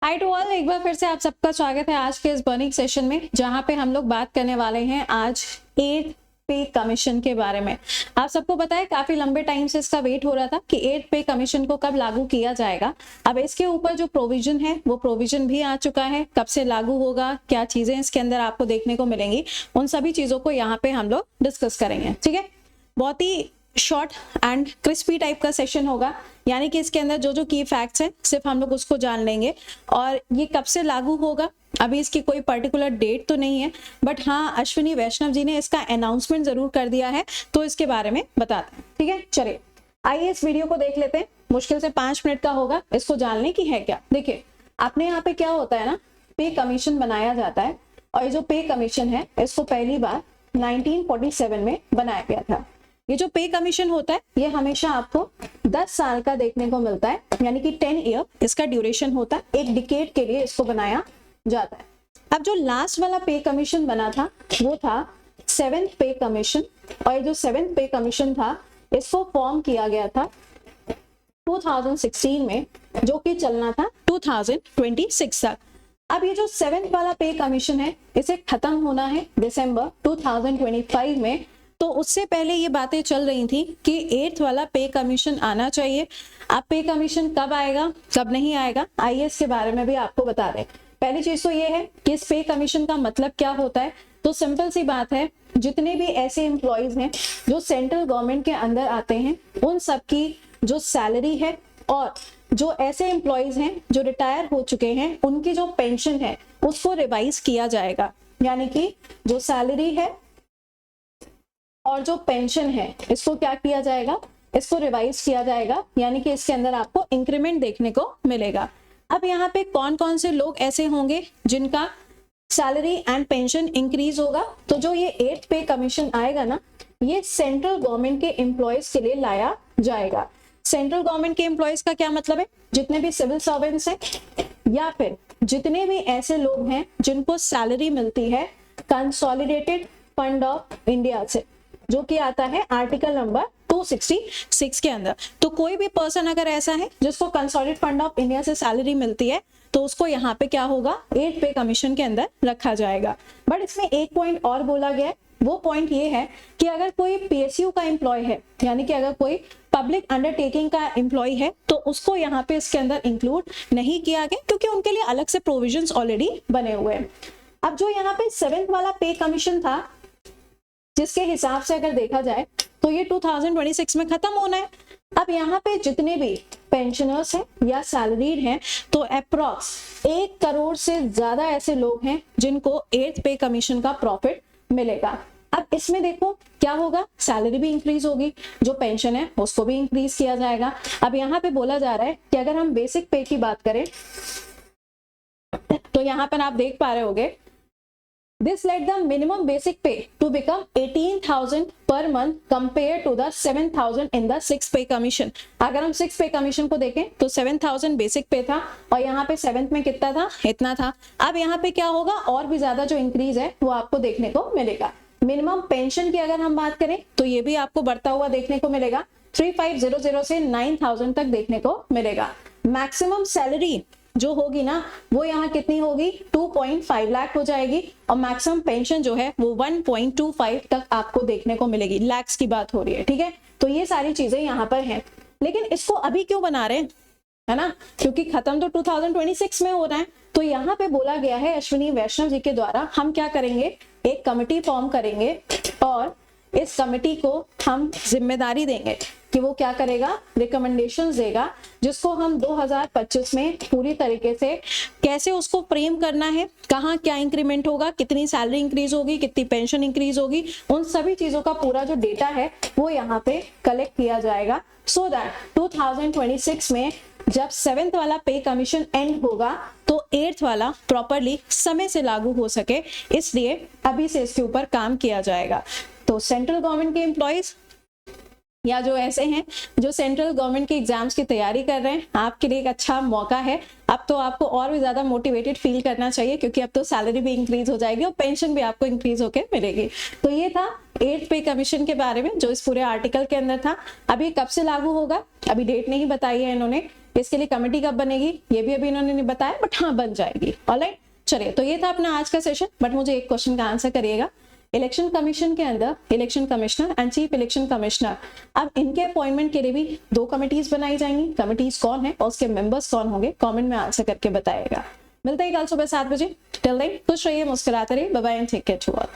Hi to all, एक बार फिर से आप सबका स्वागत है आज के इस बर्निंग सेशन में, जहां पे हम लोग बात करने वाले हैं आज 8th पे कमीशन के बारे में। आप सबको पता है काफी लंबे टाइम से इसका वेट हो रहा था कि 8th पे कमीशन को कब लागू किया जाएगा। अब इसके ऊपर जो प्रोविजन है वो प्रोविजन भी आ चुका है। कब से लागू होगा, क्या चीजें इसके अंदर आपको देखने को मिलेंगी, उन सभी चीजों को यहाँ पे हम लोग डिस्कस करेंगे। ठीक है, बहुत ही शॉर्ट एंड क्रिस्पी टाइप का सेशन होगा, यानी कि इसके अंदर जो जो की फैक्ट्स हैं सिर्फ हम लोग उसको जान लेंगे। और ये कब से लागू होगा, अभी इसकी कोई पर्टिकुलर डेट तो नहीं है, बट हाँ अश्विनी वैष्णव जी ने इसका अनाउंसमेंट जरूर कर दिया है, तो इसके बारे में बताते हैं। ठीक है, चलिए आइए इस वीडियो को देख लेते हैं। मुश्किल से 5 मिनट का होगा इसको जानने की है क्या। देखिए अपने यहाँ पे क्या होता है ना, पे कमीशन बनाया जाता है, और ये जो पे कमीशन है इसको पहली बार 1947 में बनाया गया था। ये जो पे कमीशन होता है ये हमेशा आपको 10 साल का देखने को मिलता है, यानी कि 10 ईयर इसका ड्यूरेशन होता है। एक डिकेड के लिए इसको बनाया जाता है। अब जो लास्ट वाला पे कमीशन बना था वो था 7th पे कमीशन, और ये जो 7th पे कमीशन था इसको फॉर्म किया गया था 2016 में, जो कि चलना था 2026 तक। अब ये जो 7th वाला पे कमीशन है इसे खत्म होना है दिसंबर 2025 में। तो उससे पहले ये बातें चल रही थी कि 8th वाला पे कमीशन आना चाहिए। अब पे कमीशन कब आएगा कब नहीं आएगा, आइए इसके बारे में भी आपको बता दें। पहली चीज तो ये है कि इस पे कमीशन का मतलब क्या होता है। तो सिंपल सी बात है, जितने भी ऐसे एम्प्लॉयज हैं जो सेंट्रल गवर्नमेंट के अंदर आते हैं उन सबकी जो सैलरी है, और जो ऐसे एम्प्लॉयज हैं जो रिटायर हो चुके हैं उनकी जो पेंशन है उसको रिवाइज किया जाएगा। यानी कि जो सैलरी है और जो पेंशन है इसको क्या किया जाएगा, इसको रिवाइज किया जाएगा, यानी कि इसके अंदर आपको इंक्रीमेंट देखने को मिलेगा। अब यहाँ पे कौन कौन से लोग ऐसे होंगे जिनका सैलरी एंड पेंशन इंक्रीज होगा। तो जो ये 8th पे कमीशन आएगा ना, ये सेंट्रल गवर्नमेंट के एम्प्लॉयज के लिए लाया जाएगा। सेंट्रल गवर्नमेंट के एम्प्लॉयज का क्या मतलब है, जितने भी सिविल सर्वेंट्स हैं या फिर जितने भी ऐसे लोग हैं जिनको सैलरी मिलती है कंसोलिडेटेड फंड ऑफ इंडिया से, जो कि आता है आर्टिकल नंबर 266 के अंदर। तो कोई भी पर्सन अगर ऐसा है जिसको कंसोलिडेटेड फंड ऑफ इंडिया से सैलरी मिलती है तो उसको यहाँ पे क्या होगा, 8th पे कमीशन के अंदर रखा जाएगा। बट इसमें एक पॉइंट और बोला गया है, वो पॉइंट ये है कि अगर कोई पीएसयू का एम्प्लॉय है, यानी कि अगर कोई पब्लिक अंडरटेकिंग का एम्प्लॉय है, तो उसको यहाँ पे इसके अंदर इंक्लूड नहीं किया गया, क्योंकि उनके लिए अलग से प्रोविजंस ऑलरेडी बने हुए हैं। अब जो यहाँ पे 7th वाला पे कमीशन था, जिसके हिसाब से अगर देखा जाए तो ये 2026 में खत्म होना है। अब यहाँ पे जितने भी पेंशनर्स हैं या सैलरीड हैं, तो अप्रॉक्स 1 करोड़ से ज्यादा ऐसे लोग हैं जिनको 8th पे कमीशन का प्रॉफिट मिलेगा। अब इसमें देखो क्या होगा, सैलरी भी इंक्रीज होगी, जो पेंशन है उसको भी इंक्रीज किया जाएगा। अब यहाँ पे बोला जा रहा है कि अगर हम बेसिक पे की बात करें तो यहाँ पर आप देख पा रहे होगे, This led the minimum basic pay to become 18,000 per month compared to the 7,000 in the 6th pay commission। अगर हम 6th pay commission को देखें तो 7,000 बेसिक पे था, और यहाँ पे 7th में कितना था, इतना था। अब यहाँ पे क्या होगा, और भी ज्यादा जो इंक्रीज है वो आपको देखने को मिलेगा। मिनिमम पेंशन की अगर हम बात करें तो ये भी आपको बढ़ता हुआ देखने को मिलेगा, 3500 से 9,000 तक देखने को मिलेगा। मैक्सिमम सैलरी जो होगी ना वो यहाँ कितनी होगी, 2.5 लाख हो जाएगी, और मैक्सिमम पेंशन जो है वो 1.25 तक आपको देखने को मिलेगी। लैक्स की बात हो रही है, ठीक है। तो ये सारी चीजें यहाँ पर हैं, लेकिन इसको अभी क्यों बना रहे हैं, है ना, क्योंकि खत्म तो 2026 में हो रहा है। तो यहाँ पे बोला गया है अश्विनी वैष्णव जी के द्वारा, हम क्या करेंगे, एक कमिटी फॉर्म करेंगे, और इस कमिटी को हम जिम्मेदारी देंगे कि वो क्या करेगा, रिकमेंडेशंस देगा, जिसको हम 2025 में पूरी तरीके से कैसे उसको फ्रेम करना है, कहाँ क्या इंक्रीमेंट होगा, कितनी सैलरी इंक्रीज होगी, कितनी पेंशन इंक्रीज होगी, उन सभी चीजों का पूरा जो डेटा है वो यहाँ पे कलेक्ट किया जाएगा, सो दैट 2026 में जब 7th वाला पे कमीशन एंड होगा तो 8th वाला प्रॉपरली समय से लागू हो सके। इसलिए अभी से इसके ऊपर काम किया जाएगा। तो सेंट्रल गवर्नमेंट के एम्प्लॉयज या जो ऐसे हैं जो सेंट्रल गवर्नमेंट के एग्जाम्स की तैयारी कर रहे हैं, आपके लिए एक अच्छा मौका है। अब तो आपको और भी ज्यादा मोटिवेटेड फील करना चाहिए, क्योंकि अब तो सैलरी भी इंक्रीज हो जाएगी और पेंशन भी आपको इंक्रीज होकर मिलेगी। तो ये था 8th पे कमीशन के बारे में जो इस पूरे आर्टिकल के अंदर था। अभी कब से लागू होगा, अभी डेट नहीं बताई है इन्होंने, इसके लिए कमेटी कब बनेगी ये भी अभी इन्होंने नहीं बताया, बट हाँ बन जाएगी। ऑलराइट, चलिए तो ये था अपना आज का सेशन। बट मुझे एक क्वेश्चन का आंसर करिएगा, इलेक्शन कमीशन के अंदर election commissioner and chief election commissioner, अब इनके अपॉइंटमेंट के लिए भी 2 कमिटीज बनाई जाएंगी। कमिटीज कौन है और उसके मेंबर्स कौन होंगे, कमेंट में आंसर करके बताएगा। मिलते हैं कल सुबह 7 बजे। टिल देन खुश रहिए, मुस्कुराते रहिए। Bye bye and take care to all.